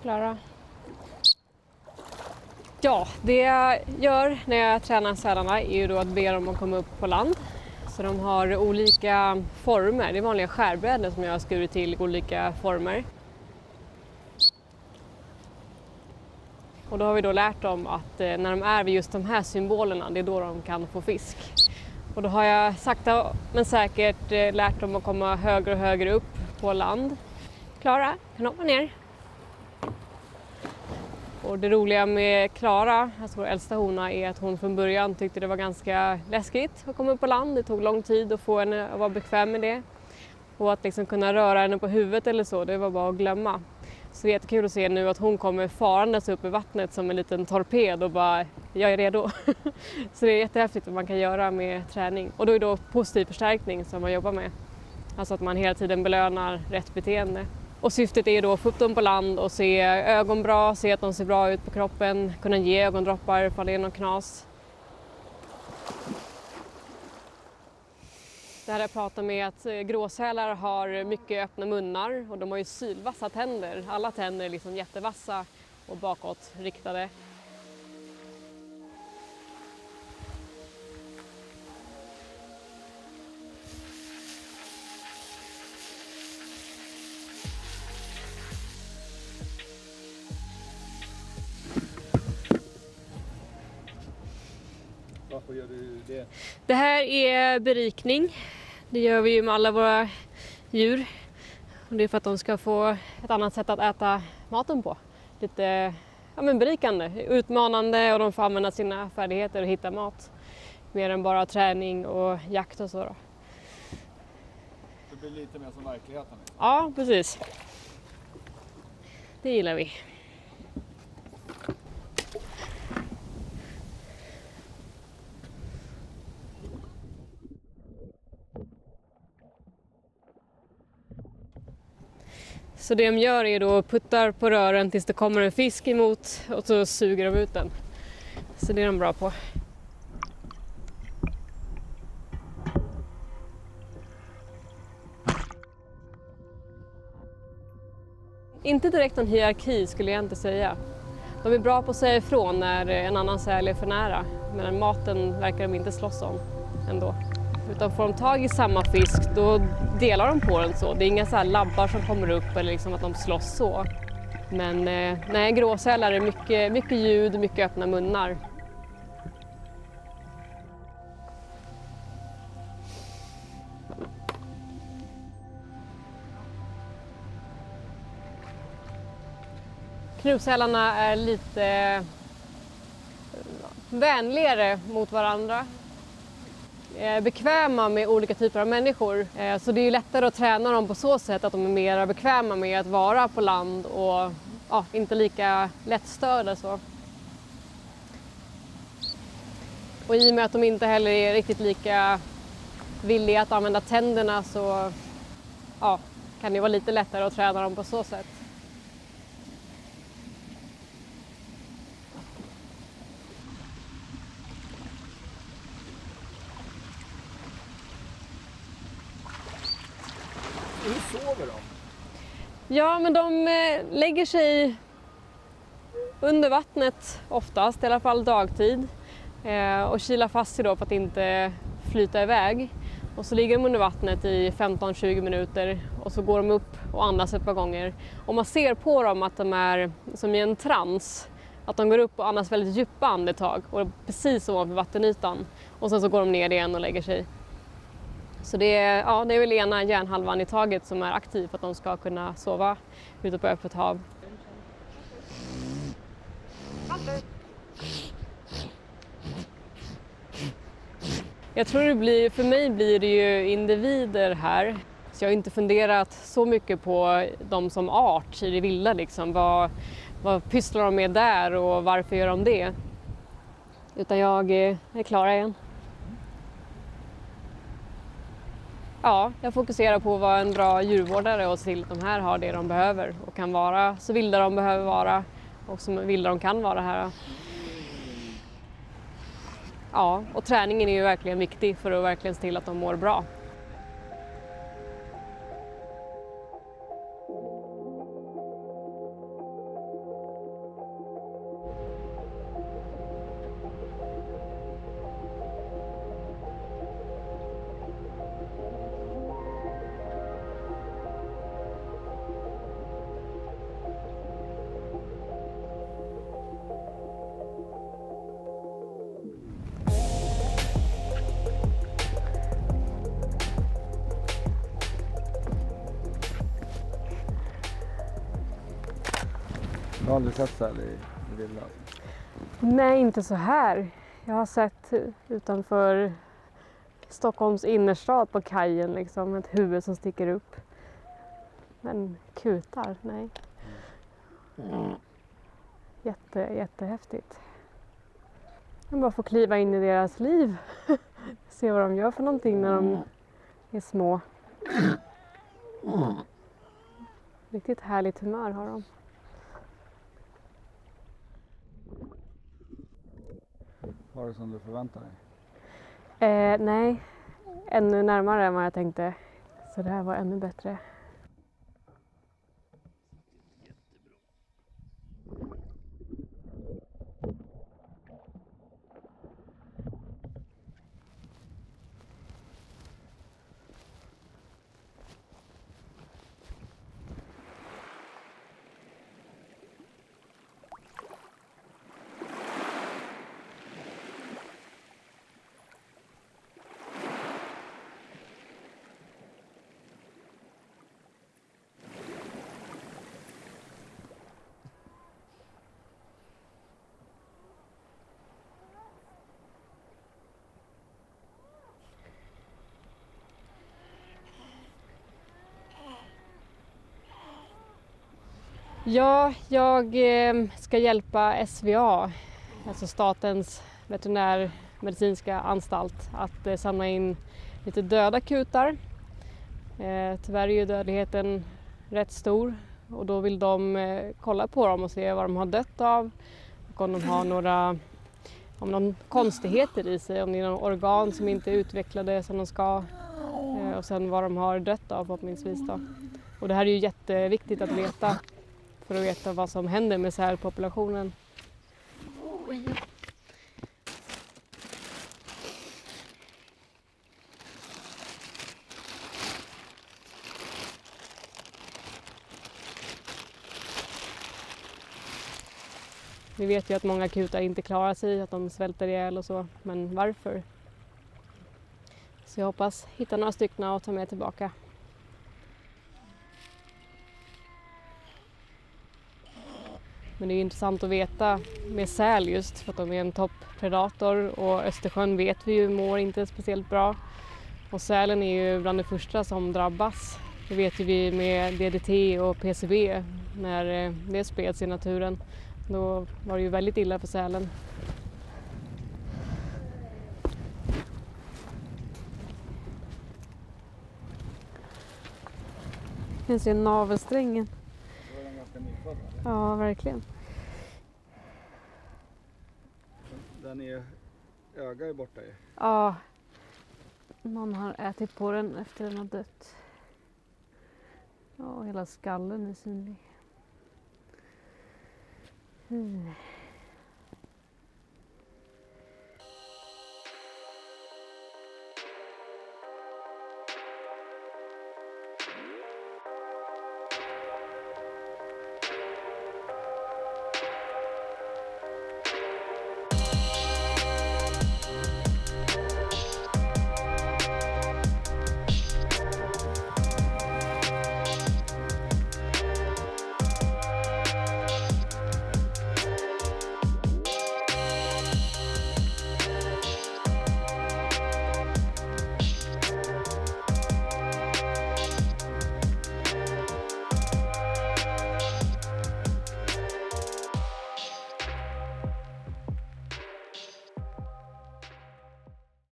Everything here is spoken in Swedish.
Klara. Ja, det jag gör när jag tränar sälarna är ju då att be dem att komma upp på land. Så de har olika former. Det är vanliga skärbrädor som jag har skurit till olika former. Och då har vi då lärt dem att när de är vid just de här symbolerna, det är då de kan få fisk. Och då har jag sakta men säkert lärt dem att komma högre och högre upp på land. Klara, kan hoppa ner. Och det roliga med Klara, alltså vår äldsta hona, är att hon från början tyckte det var ganska läskigt att komma upp på land. Det tog lång tid att få henne att vara bekväm med det. Och att liksom kunna röra henne på huvudet eller så, det var bara att glömma. Så det är jättekul att se nu att hon kommer farandes upp i vattnet som en liten torped och bara, jag är redo. Så det är jättehäftigt vad man kan göra med träning. Och då är det positiv förstärkning som man jobbar med. Alltså att man hela tiden belönar rätt beteende. Och syftet är då att få upp dem på land och se ögon bra, se att de ser bra ut på kroppen, kunna ge ögondroppar ifall det är något knas. Det här jag pratar med att gråsälar har mycket öppna munnar och de har ju sylvassa tänder. Alla tänder är liksom jättevassa och bakåtriktade. Varför gör du det? Det här är berikning. Det gör vi ju med alla våra djur. Och det är för att de ska få ett annat sätt att äta maten på. Lite berikande, utmanande och de får använda sina färdigheter och hitta mat. Mer än bara träning och jakt och så då. Det blir lite mer som verkligheten. Ja, precis. Det gillar vi. Så det de gör är då puttar på rören tills det kommer en fisk emot och så suger de ut den. Så det är de bra på. Inte direkt någon hierarki skulle jag inte säga. De är bra på att säga ifrån när en annan säl är för nära. Men maten verkar de inte slåss om ändå. Utan får de tag i samma fisk då delar de på den så. Det är inga så här labbar som kommer upp eller liksom att de slåss så. Men nej, gråsälar är mycket ljud, mycket öppna munnar. Knutsälarna är lite vänligare mot varandra. Bekväma med olika typer av människor. Så det är lättare att träna dem på så sätt att de är mer bekväma med att vara på land och inte lika lättstörda så. Och i och med att de inte heller är riktigt lika villiga att använda tänderna så kan det vara lite lättare att träna dem på så sätt. Hur sover de? Ja, men de lägger sig under vattnet oftast, i alla fall dagtid. Och kilar fast sig då för att inte flyta iväg. Och så ligger de under vattnet i 15-20 minuter och så går de upp och andas ett par gånger. Och man ser på dem att de är som i en trans. Att de går upp och andas väldigt djupa andetag och precis ovanför vattenytan. Och sen så går de ner igen och lägger sig. Så det är väl ena hjärnhalvan i taget som är aktiv för att de ska kunna sova ute på öppet hav. Jag tror för mig blir det ju individer här. Så jag har inte funderat så mycket på dem som art i det vilda. Liksom. Vad pysslar de med där och varför gör de det? Utan jag är klar igen. Ja, jag fokuserar på att vara en bra djurvårdare och se till att de här har det de behöver och kan vara så vilda de behöver vara och så vilda de kan vara här. Ja, och träningen är ju verkligen viktig för att verkligen se till att de mår bra. Du har aldrig sett säl i vilda? Nej, inte så här. Jag har sett utanför Stockholms innerstad på kajen liksom ett huvud som sticker upp. Men kutar, nej. Jättehäftigt. Man bara får kliva in i deras liv. Se vad de gör för någonting när de är små. Riktigt härligt humör har de. Var det som du förväntade dig? Nej, ännu närmare än vad jag tänkte. Så det här var ännu bättre. Ja, jag ska hjälpa SVA, alltså Statens veterinärmedicinska anstalt, att samla in lite döda kutar. Tyvärr är ju dödligheten rätt stor och då vill de kolla på dem och se vad de har dött av och om de har någon konstigheter i sig, om det är någon organ som inte är utvecklade som de ska och sen vad de har dött av förhoppningsvis då. Och det här är ju jätteviktigt att veta för att veta vad som händer med sälpopulationen. Vi vet ju att många kutar inte klarar sig, att de svälter ihjäl och så, men varför? Så jag hoppas hitta några stycken och ta med tillbaka. Men det är intressant att veta med säl just för att de är en topppredator och Östersjön vet vi ju mår inte speciellt bra. Och sälen är ju bland det första som drabbas. Det vet ju vi med DDT och PCB när det spreds i naturen. Då var det ju väldigt illa för sälen. Det finns ju navelsträngen. Då är den ganska nyfödd. Ja, verkligen. Den är öga är borta ju. Ja, någon har ätit på den efter den har dött. Ja, hela skallen är synlig.